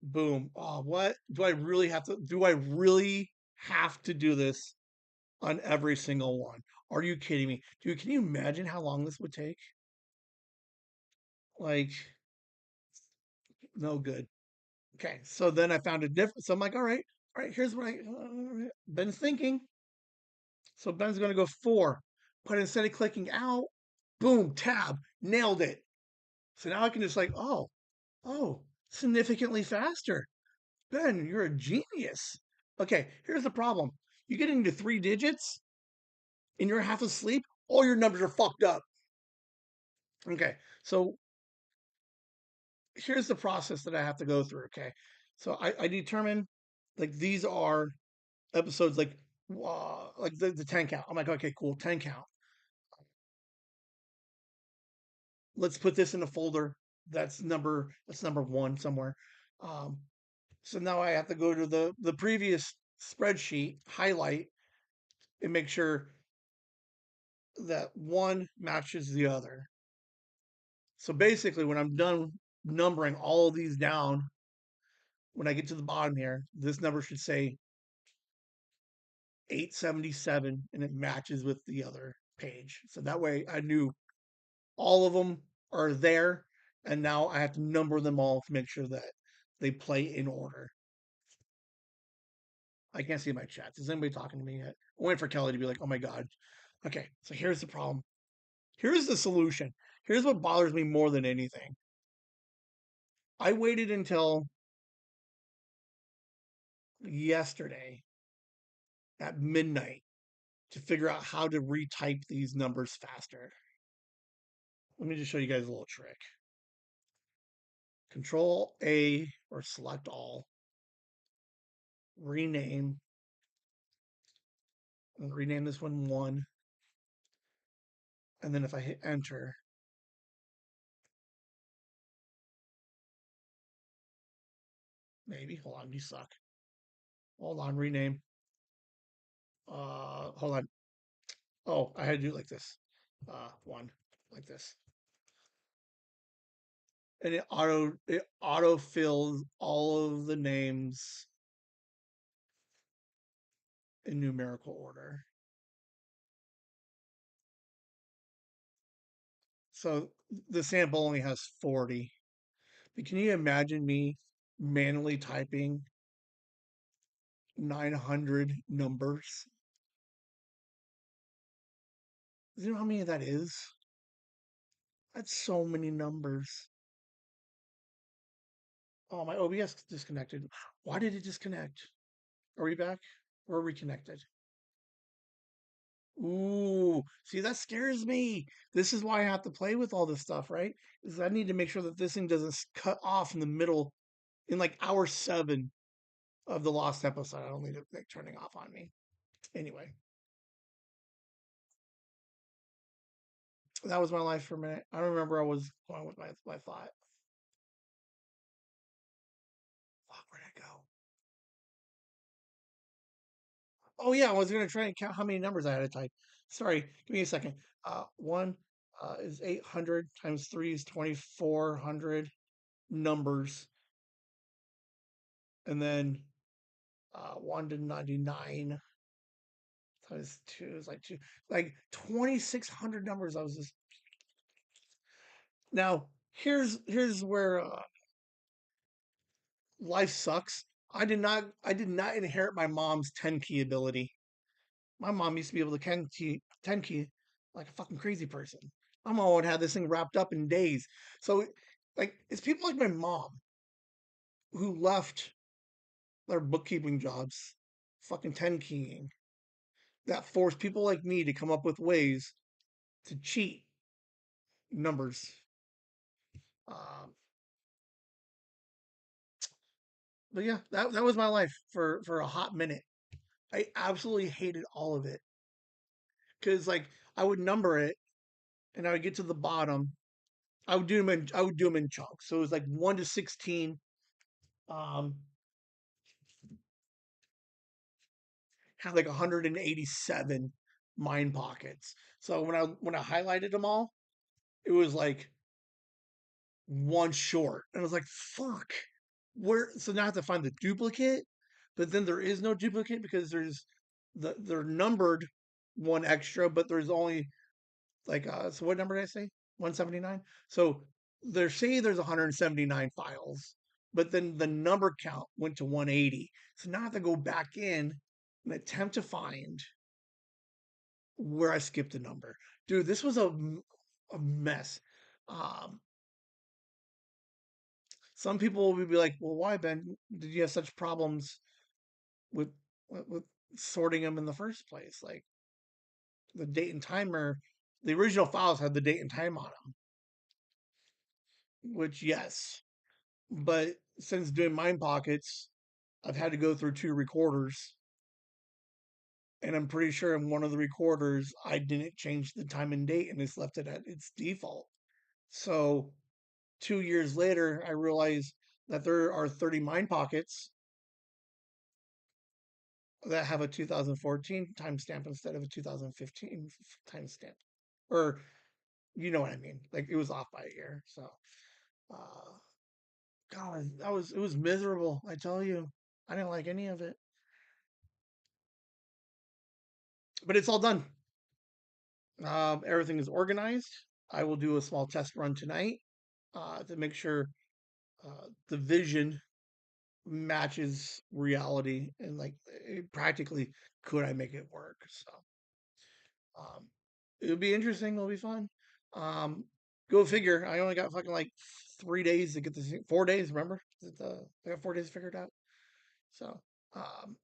boom. Oh, what? Do I really have to do this on every single one? Are you kidding me? Dude, can you imagine how long this would take? Like, no good. Okay, so then I found a different. So I'm like, all right. Here's what Ben's thinking. So Ben's going to go 4, but instead of clicking out, boom, tab, nailed it. So now I can just like, oh, significantly faster. Ben, you're a genius. Okay, here's the problem. You get into 3 digits and you're half asleep. All your numbers are fucked up. Okay, so here's the process that I have to go through. Okay, so I determine like these are episodes like the 10 count. I'm like, okay, cool, 10 count. Let's put this in a folder that's number 1 somewhere. Um, so now I have to go to the previous spreadsheet, highlight, and make sure that one matches the other. So basically, when I'm done numbering all of these down, when I get to the bottom here, this number should say 877 and it matches with the other page. So that way I knew all of them are there, and now I have to number them all to make sure that they play in order. I can't see my chats. Is anybody talking to me yet? I'm waiting for Kelly to be like, "Oh my god." Okay, so here's the problem. Here's the solution. Here's what bothers me more than anything. I waited until yesterday at midnight to figure out how to retype these numbers faster. Let me just show you guys a little trick. Control A or select all, rename, and rename this one 1. And then if I hit enter, maybe, hold on, you suck. Hold on, rename. Hold on. Oh, I had to do it like this. 1, like this. And it auto fills all of the names in numerical order. So the sample only has 40. But can you imagine me manually typing 900 numbers? Do you know how many that is? That's so many numbers. Oh, my OBS disconnected. Why did it disconnect? Are we back? Or are we connected? Ooh, see, that scares me. This is why I have to play with all this stuff, right? Is I need to make sure that this thing doesn't cut off in the middle in like hour 7 of the lost episode. I don't need it like, turning off on me. Anyway, that was my life for a minute. I don't remember I was going with my thought. Fuck, where'd I go? Oh yeah, I was gonna try and count how many numbers I had to type. Sorry, give me a second. 1 is 800 times 3 is 2400 numbers, and then 1 to 99 times 2 is like 2600 numbers. I was just now here's where life sucks. I did not inherit my mom's 10 key ability. My mom used to be able to 10 key like a fucking crazy person. My mom would have this thing wrapped up in days. So like it's people like my mom who left their bookkeeping jobs, fucking 10 keying, that forced people like me to come up with ways to cheat numbers. Um, but yeah, that was my life for a hot minute. I absolutely hated all of it because like I would number it and I would get to the bottom. I would do them in chunks. So it was like 1 to 16. Um, had like 187 mind pockets. So when I highlighted them all, it was like one short, and I was like, "Fuck, where?" So now I have to find the duplicate, but then there is no duplicate because they're numbered one extra, but there's only like so what number did I say? 179. So they're saying there's 179 files, but then the number count went to 180. So now I have to go back in and attempt to find where I skipped a number. Dude, this was a mess. Um, some people will be like, "Well, why, Ben? Did you have such problems with with sorting them in the first place?" Like the date and timer, the original files had the date and time on them, which yes, but since doing Mind Pockets, I've had to go through 2 recorders, and I'm pretty sure in one of the recorders I didn't change the time and date and it's left it at its default. So 2 years later, I realized that there are 30 Mind Pockets that have a 2014 timestamp instead of a 2015 timestamp. Or you know what I mean? Like it was off by a year. So uh God, it was miserable, I tell you. I didn't like any of it. But it's all done. Everything is organized. I will do a small test run tonight to make sure the vision matches reality and like practically could I make it work. So um, it'll be interesting. It'll be fun. Um, Go figure. I only got fucking like 3 days to get this. 4 days, remember? I got 4 days figured out. So, um,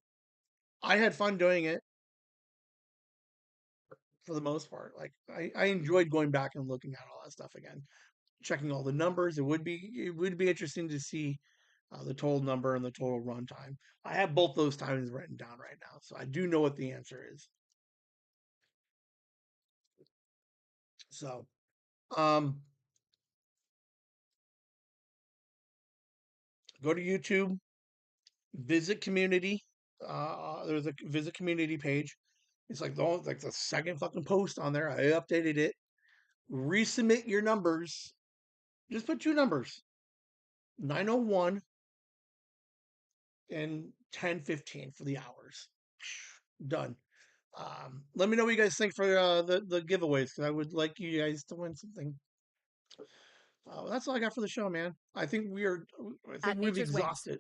I had fun doing it for the most part. Like I enjoyed going back and looking at all that stuff again, checking all the numbers. It would be interesting to see the total number and the total runtime. I have both those times written down right now, so I do know what the answer is. So, um, go to YouTube, visit community. There's a visit community page. It's like the second fucking post on there. I updated it. Resubmit your numbers. Just put two numbers: 901 and 10:15 for the hours. Done. Let me know what you guys think for the giveaways, because I would like you guys to win something. That's all I got for the show, man. I think At we've Nature's Wings, exhausted.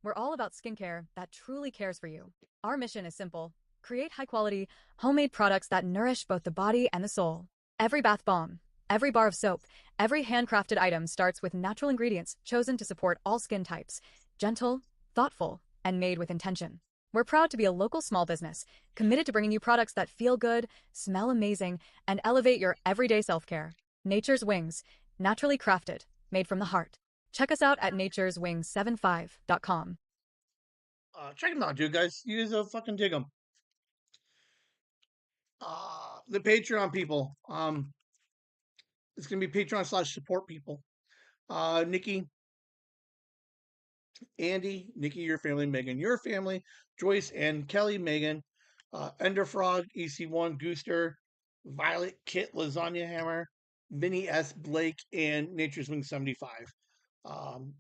we're all about skincare that truly cares for you. Our mission is simple: create high-quality, homemade products that nourish both the body and the soul. Every bath bomb, every bar of soap, every handcrafted item starts with natural ingredients chosen to support all skin types. Gentle, thoughtful, and made with intention. We're proud to be a local small business, committed to bringing you products that feel good, smell amazing, and elevate your everyday self-care. Nature's Wings, naturally crafted, made from the heart. Check us out at natureswings75.com. Check them out, dude, guys. You guys will fucking dig them. The Patreon people. It's gonna be Patreon/support people. Nikki, Andy, Nikki, your family, Megan, your family, Joyce and Kelly, Megan, Enderfrog, EC1, Gooster, Violet, Kit, Lasagna Hammer, Vinny S, Blake, and Nature's Wing 75. Um,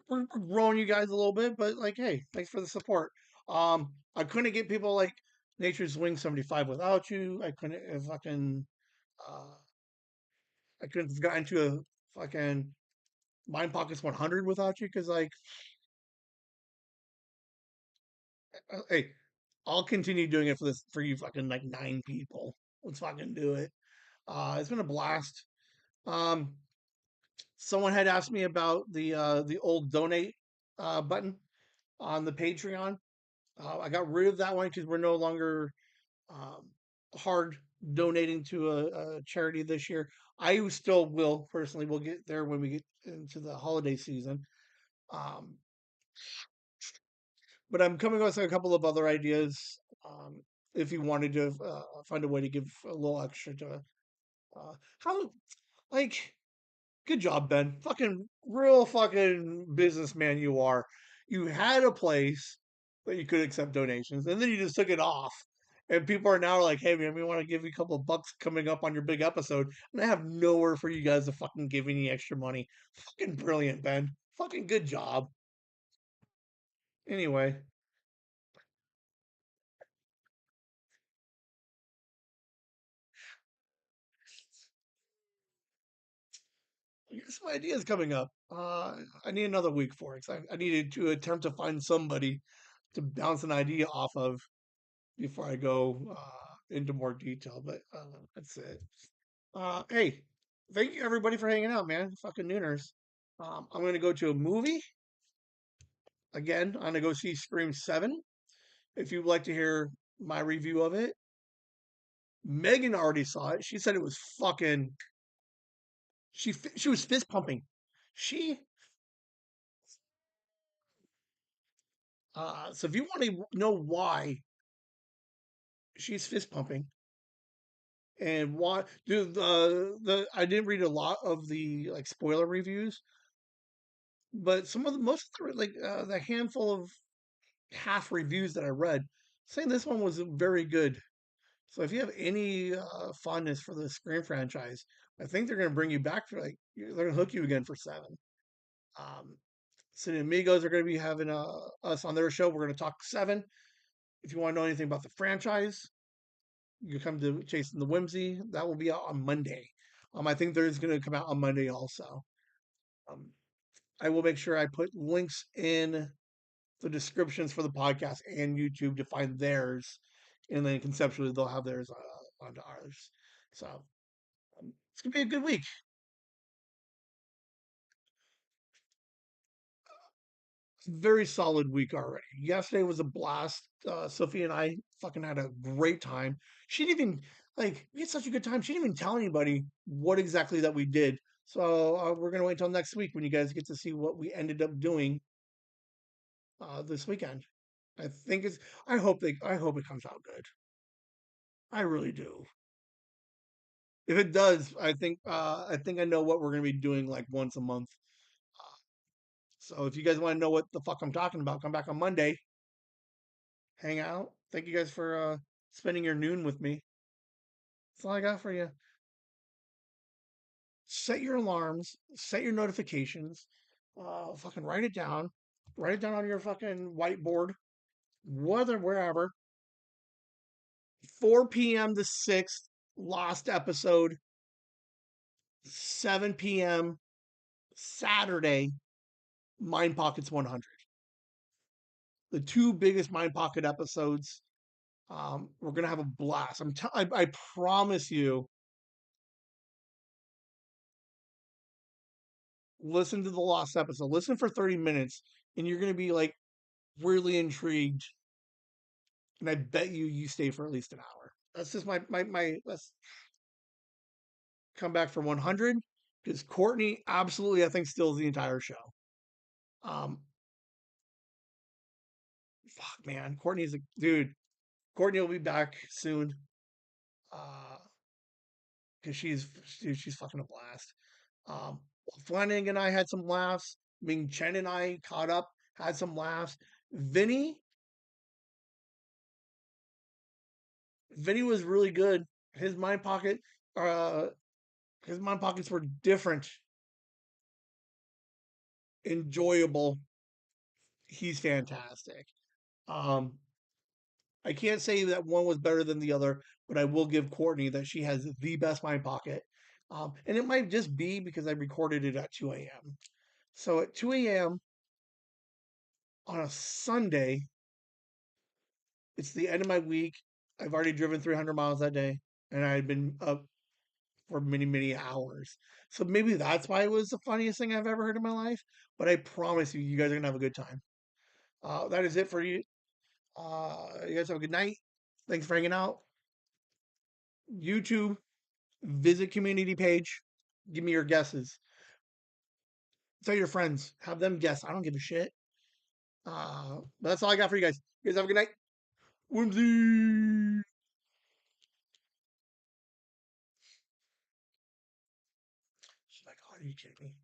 we're growing you guys a little bit, but like, hey, thanks for the support. I couldn't get people like Nature's Wing 75 without you. Uh, I couldn't have gotten to a fucking Mind Pockets 100 without you, because like, hey, I'll continue doing it for you fucking like 9 people. Let's fucking do it. It's been a blast. Um, Someone had asked me about the old donate button on the Patreon. I got rid of that one because we're no longer um, hard donating to a charity this year. I still will personally. We'll get there when we get into the holiday season. Um, but I'm coming up with a couple of other ideas. If you wanted to find a way to give a little extra to how, like, good job, Ben. Fucking real fucking businessman you are. You had a place that you could accept donations, and then you just took it off. And people are now like, hey man, we want to give you a couple of bucks coming up on your big episode. And I have nowhere for you guys to fucking give any extra money. Fucking brilliant, Ben. Fucking good job. Anyway, here's some ideas coming up. I need another week for it. 'Cause I needed to attempt to find somebody to bounce an idea off of before I go into more detail. But that's it. Hey, thank you everybody for hanging out, man. Fucking Nooners. I'm gonna go to a movie again. I'm gonna go see Scream 7. If you'd like to hear my review of it, Megan already saw it. She said it was fucking. She was fist pumping. She So if you want to know why she's fist pumping and why, dude, the I didn't read a lot of the like spoiler reviews, but some of the most of the, like the handful of half reviews that I read saying this one was very good. So if you have any fondness for the Scream franchise, I think they're going to bring you back for like they're going to hook you again for 7. Um, CineAmigos are going to be having us on their show. We're going to talk 7. If you want to know anything about the franchise, you come to Chasing the Whimsy. That will be out on Monday. I think there's going to come out on Monday also. Um, I will make sure I put links in the descriptions for the podcast and YouTube to find theirs, and then conceptually they'll have theirs onto ours. So it's gonna be a good week. Very solid week already. Yesterday was a blast. Sophie and I fucking had a great time. She didn't even we had such a good time. She didn't even tell anybody what exactly that we did. So we're gonna wait till next week when you guys get to see what we ended up doing this weekend. I think it's. I hope it comes out good. I really do. If it does, I think I know what we're gonna be doing like once a month. So if you guys want to know what the fuck I'm talking about, come back on Monday, hang out. Thank you guys for spending your noon with me. That's all I got for you. Set your alarms, set your notifications, fucking write it down. Write it down on your fucking whiteboard, wherever. 4 p.m. the 6th, lost episode. 7 p.m. Saturday, Mind Pockets 100. The two biggest Mind Pocket episodes. We're gonna have a blast. I promise you. Listen to the lost episode. Listen for 30 minutes, and you're gonna be like really intrigued. And I bet you stay for at least an hour. That's just my let's come back for 100 because Courtney absolutely I think steals the entire show. Um, fuck man, Courtney's a dude. Courtney will be back soon. Uh, because she's fucking a blast. Um, Flanagan and I had some laughs. Ming Chen and I caught up, had some laughs. Vinny, Vinny was really good. His mind pocket, uh, his mind pockets were different, enjoyable. He's fantastic. Um, I can't say that one was better than the other, but I will give Courtney that she has the best mind pocket. And it might just be because I recorded it at 2 a.m. So at 2 a.m. on a Sunday, it's the end of my week. I've already driven 300 miles that day, and I had been up for many, many hours. So maybe that's why it was the funniest thing I've ever heard in my life. But I promise you, you guys are gonna have a good time. That is it for you. You guys have a good night. Thanks for hanging out. YouTube, visit community page. Give me your guesses. Tell your friends. Have them guess. I don't give a shit. But that's all I got for you guys. You guys have a good night. Whimsy. She's like, oh, are you kidding me?